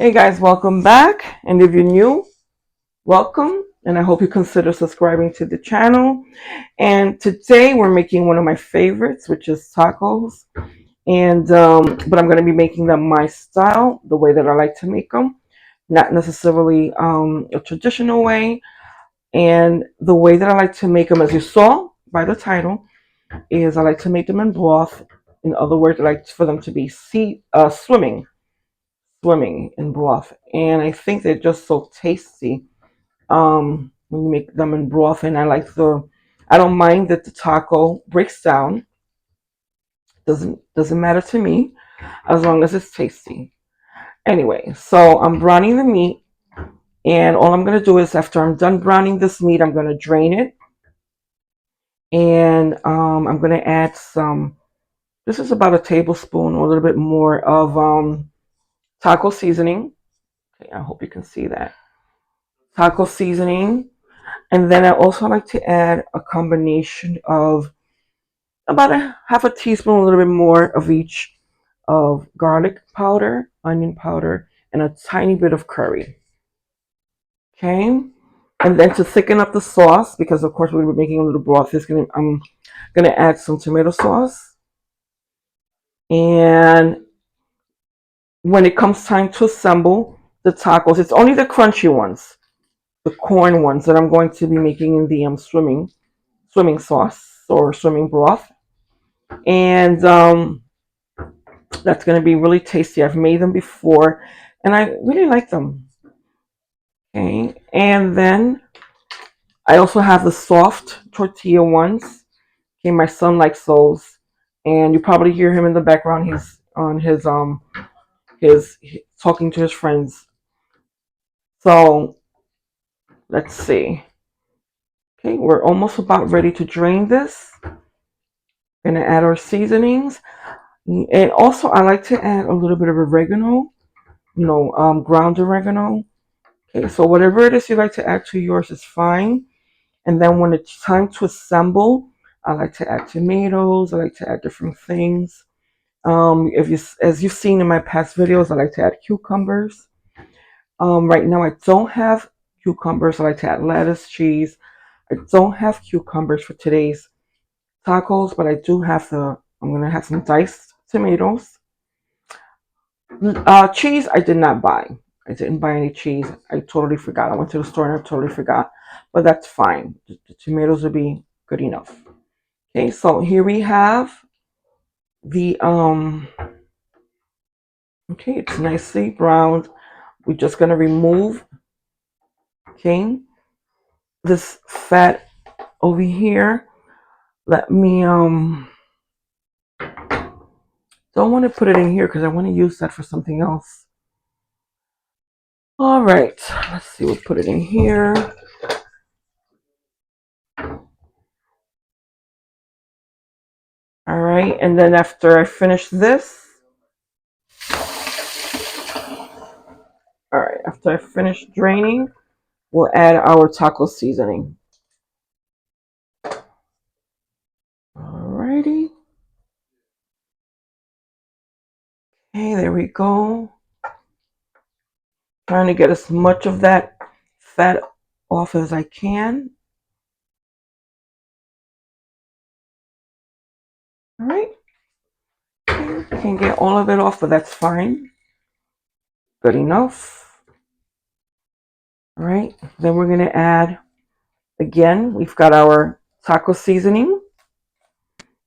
Hey guys, welcome back. And if you're new, welcome. And I hope you consider subscribing to the channel. And today we're making one of my favorites, which is tacos. But I'm going to be making them my style, the way that I like to make them, not necessarily a traditional way. And the way that I like to make them, as you saw by the title, is I like to make them in broth. In other words, I like for them to be swimming in broth, and I think they're just so tasty when you make them in broth. And I don't mind that the taco breaks down. Doesn't matter to me as long as it's tasty. Anyway, so I'm browning the meat, and all I'm gonna do is after I'm done browning this meat, I'm gonna drain it, and I'm gonna add some. This is about a tablespoon or a little bit more of taco seasoning. Okay, I hope you can see that taco seasoning. And then I also like to add a combination of about a half a teaspoon, a little bit more of each of garlic powder, onion powder, and a tiny bit of curry. Okay. And then to thicken up the sauce, because of course we're gonna be making a little broth, I'm gonna add some tomato sauce. And when it comes time to assemble the tacos, it's only the crunchy ones, the corn ones, that I'm going to be making in the swimming sauce or swimming broth. And that's going to be really tasty. I've made them before and I really like them. Okay, and then I also have the soft tortilla ones. Okay, my son likes those, and you probably hear him in the background. He's on his talking to his friends. So let's see. Okay, we're almost about ready to drain this. Gonna add our seasonings, and also I like to add a little bit of oregano. Ground oregano. Okay, so whatever it is you like to add to yours is fine. And then when it's time to assemble, I like to add tomatoes. I like to add different things. If you, as you've seen in my past videos, I like to add cucumbers. Right now I don't have cucumbers. I like to add lettuce, cheese. I don't have cucumbers for today's tacos, but I do have I'm gonna have some diced tomatoes. Cheese I did not buy. I didn't buy any cheese. I totally forgot. I went to the store and I totally forgot. But that's fine. The tomatoes will be good enough. Okay, so here we have the okay, it's nicely browned. We're just gonna remove, okay, this fat over here. Let me don't want to put it in here because I want to use that for something else. All right, let's see. We'll put it in here. All right, and then after I finish this, all right, after I finish draining, we'll add our taco seasoning. Alrighty. Okay, there we go. Trying to get as much of that fat off as I can. All right. Okay. Can't get all of it off, but that's fine. Good enough. All right. Then we're going to add, again, we've got our taco seasoning.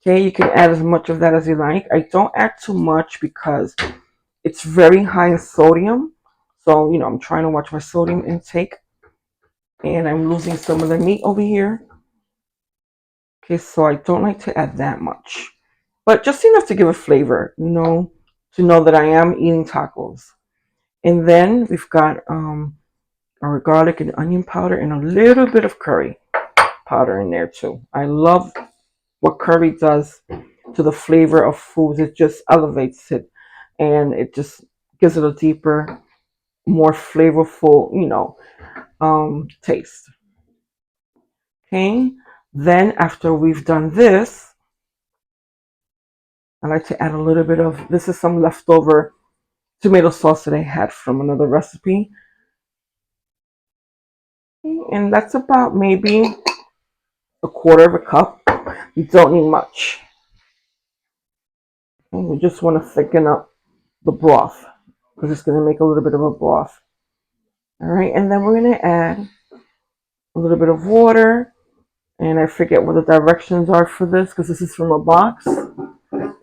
Okay, you can add as much of that as you like. I don't add too much because it's very high in sodium. So, I'm trying to watch my sodium intake. And I'm losing some of the meat over here. Okay, so I don't like to add that much. But just enough to give a flavor, to know that I am eating tacos. And then we've got our garlic and onion powder and a little bit of curry powder in there too. I love what curry does to the flavor of foods. It just elevates it and it just gives it a deeper, more flavorful, taste. Okay. Then after we've done this, I like to add a little bit of, this is some leftover tomato sauce that I had from another recipe. And that's about maybe a quarter of a cup. You don't need much. And we just want to thicken up the broth because it's going to make a little bit of a broth. All right, and then we're going to add a little bit of water. And I forget what the directions are for this because this is from a box.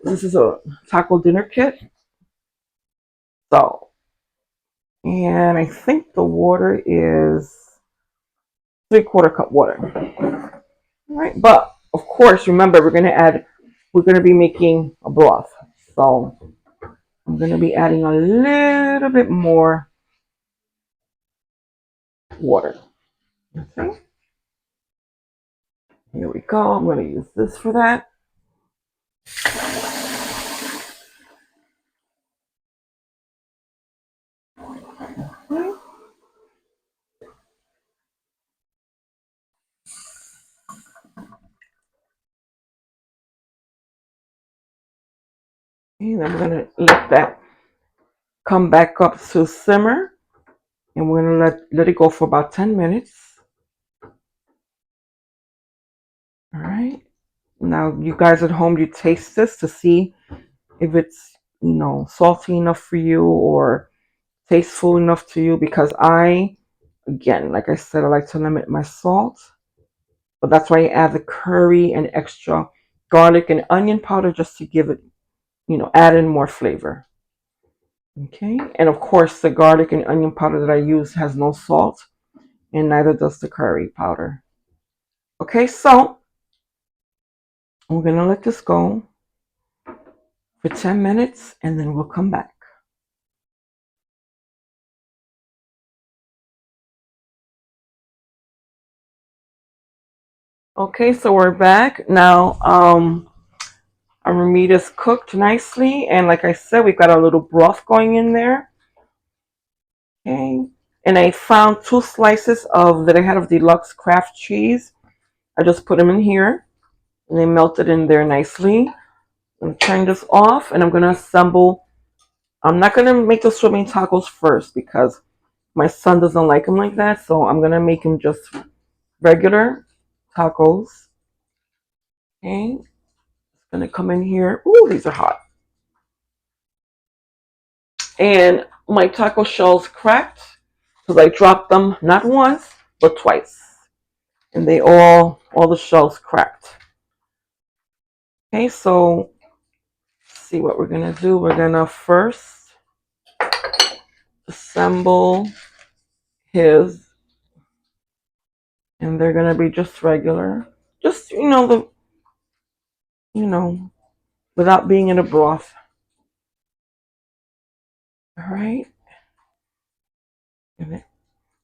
This is a taco dinner kit. So, and I think the water is 3/4 cup water. All right, but of course, remember we're going to be making a broth. So I'm going to be adding a little bit more water. Okay, here we go. I'm going to use this for that. Okay, and I'm going to let that come back up to simmer. And we're going to let it go for about 10 minutes. All right. Now, you guys at home, you taste this to see if it's, salty enough for you or tasteful enough to you. Because again, like I said, I like to limit my salt. But that's why I add the curry and extra garlic and onion powder just to give it, add in more flavor. Okay. And of course, the garlic and onion powder that I use has no salt, and neither does the curry powder. Okay, so we're going to let this go for 10 minutes and then we'll come back. Okay, so we're back. Now, our meat is cooked nicely. And like I said, we've got a little broth going in there. Okay. And I found 2 slices that I had of deluxe craft cheese. I just put them in here and they melted in there nicely. I'm going to turn this off and I'm going to assemble. I'm not going to make the swimming tacos first because my son doesn't like them like that. So I'm going to make them just regular tacos. Okay. It's going to come in here. Ooh, these are hot. And my taco shells cracked because I dropped them not once but twice, and they all the shells cracked. Okay, so see what we're gonna do. We're gonna first assemble his, and they're gonna be just regular, just without being in a broth. All right, and then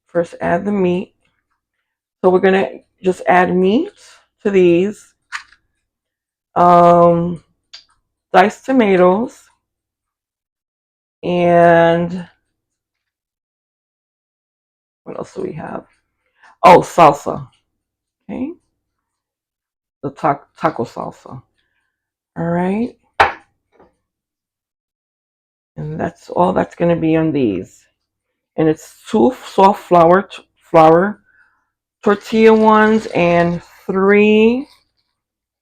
first add the meat. So we're gonna just add meat to these. Um, Diced tomatoes and what else do we have? Oh, salsa. Okay, the taco salsa. All right, and that's all that's going to be on these. And it's 2 soft flour tortilla ones and 3.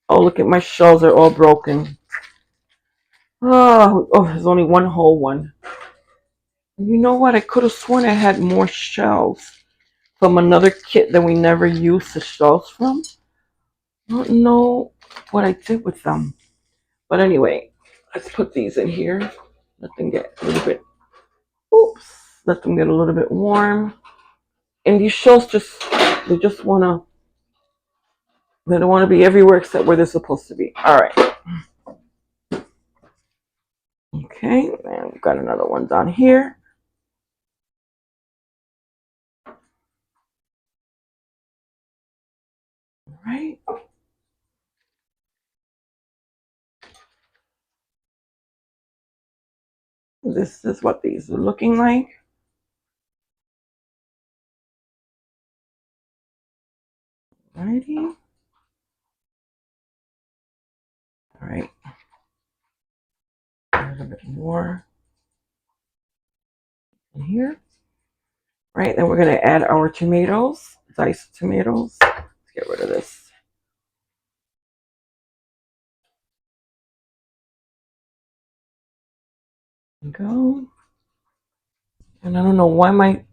Oh, look at my shells; they're all broken. Oh, there's only one whole one. You know what? I could have sworn I had more shells from another kit that we never used the shells from. I don't know what I did with them. But anyway, let's put these in here. Let them get a little bit, oops, let them get a little bit warm. And these shells they just they don't want to be everywhere except where they're supposed to be. All right. Okay, and we've got another one down here. All right. This is what these are looking like. Alrighty. All right. A little bit more. in here. Right, then we're gonna add our tomatoes, diced tomatoes. Let's get rid of this. Go. And I don't know why my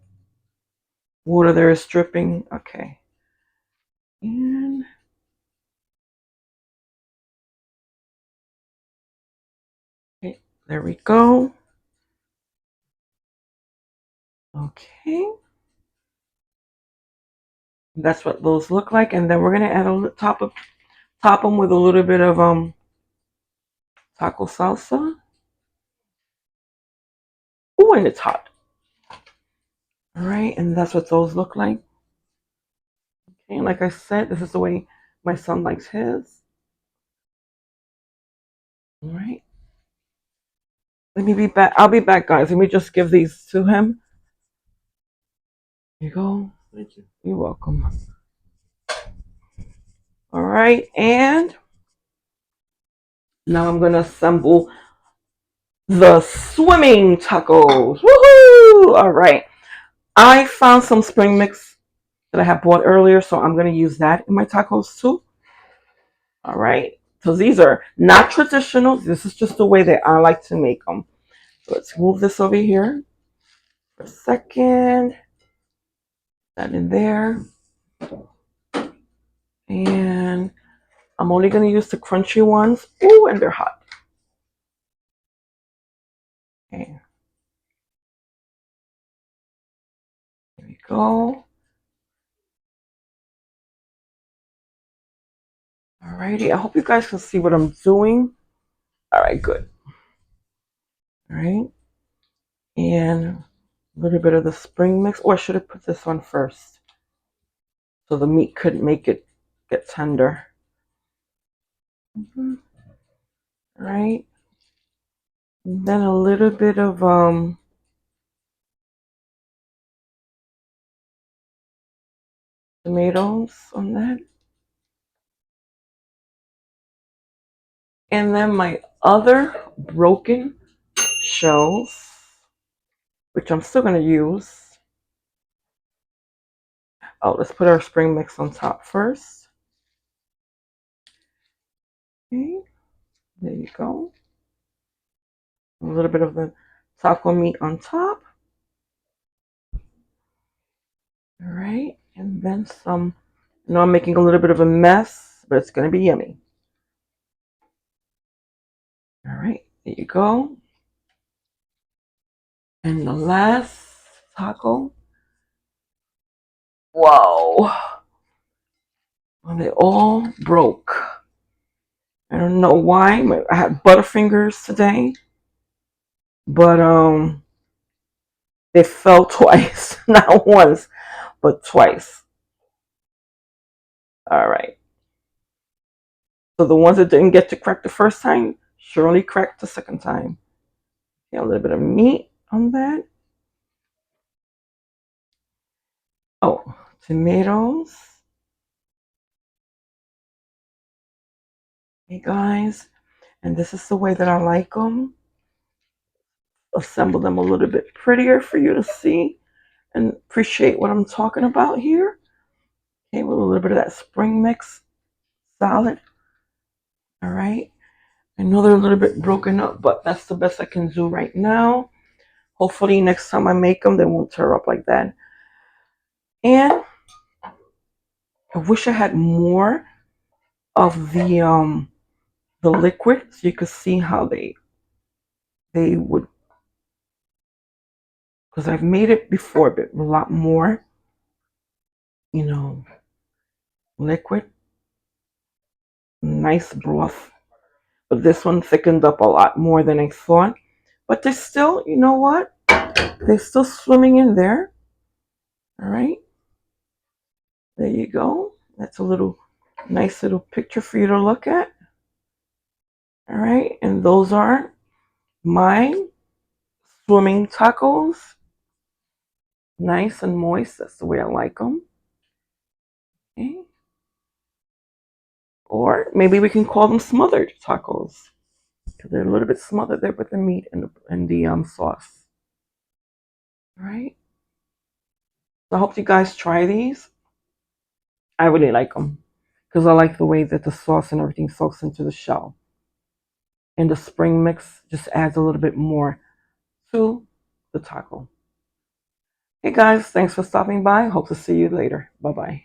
water there is dripping. Okay. And okay, there we go. Okay. That's what those look like. And then we're gonna add a top them with a little bit of taco salsa. Oh, and it's hot. All right, and that's what those look like. Okay, and like I said, this is the way my son likes his. All right. Let me be back. I'll be back, guys. Let me just give these to him. Here you go. Thank you. You're welcome. All right, and now I'm gonna assemble the swimming tacos. Woohoo! All right. I found some spring mix that I had bought earlier, so I'm gonna use that in my tacos too. All right. So these are not traditional. This is just the way that I like to make them. So let's move this over here for a second. That in there. And I'm only gonna use the crunchy ones. Ooh, and they're hot. Okay. There we go. Alrighty, I hope you guys can see what I'm doing. Alright, good. Alright, and a little bit of the spring mix. Or I should have put this on first so the meat couldn't make it get tender. Alright, then a little bit of tomatoes on that. And then my other broken shells, which I'm still going to use. Oh, let's put our spring mix on top first. Okay, there you go. A little bit of the taco meat on top. All right, and then some. I know I'm making a little bit of a mess, but it's going to be yummy. All right, there you go. And the last taco. Whoa. Well, they all broke. I don't know why. I had Butterfingers today, but they fell twice. Not once, but twice. All right. So the ones that didn't get to crack the first time surely cracked the second time. Yeah, a little bit of meat on that. Oh, tomatoes. Hey guys, and this is the way that I like them. Assemble them a little bit prettier for you to see and appreciate what I'm talking about here. Okay, with a little bit of that spring mix salad. All right. I know they're a little bit broken up, but that's the best I can do right now. Hopefully next time I make them, they won't tear up like that. And I wish I had more of the liquid so you could see how they would, because I've made it before, but a lot more, you know, liquid, nice broth. But this one thickened up a lot more than I thought. But they're still, you know what? They're still swimming in there. All right. There you go. That's a little nice little picture for you to look at. All right. And those are my swimming tacos. Nice and moist. That's the way I like them. Okay. Or maybe we can call them smothered tacos because they're a little bit smothered there with the meat and the sauce. All right. So I hope you guys try these. I really like them because I like the way that the sauce and everything soaks into the shell. And the spring mix just adds a little bit more to the taco. Hey guys, thanks for stopping by. Hope to see you later. Bye bye.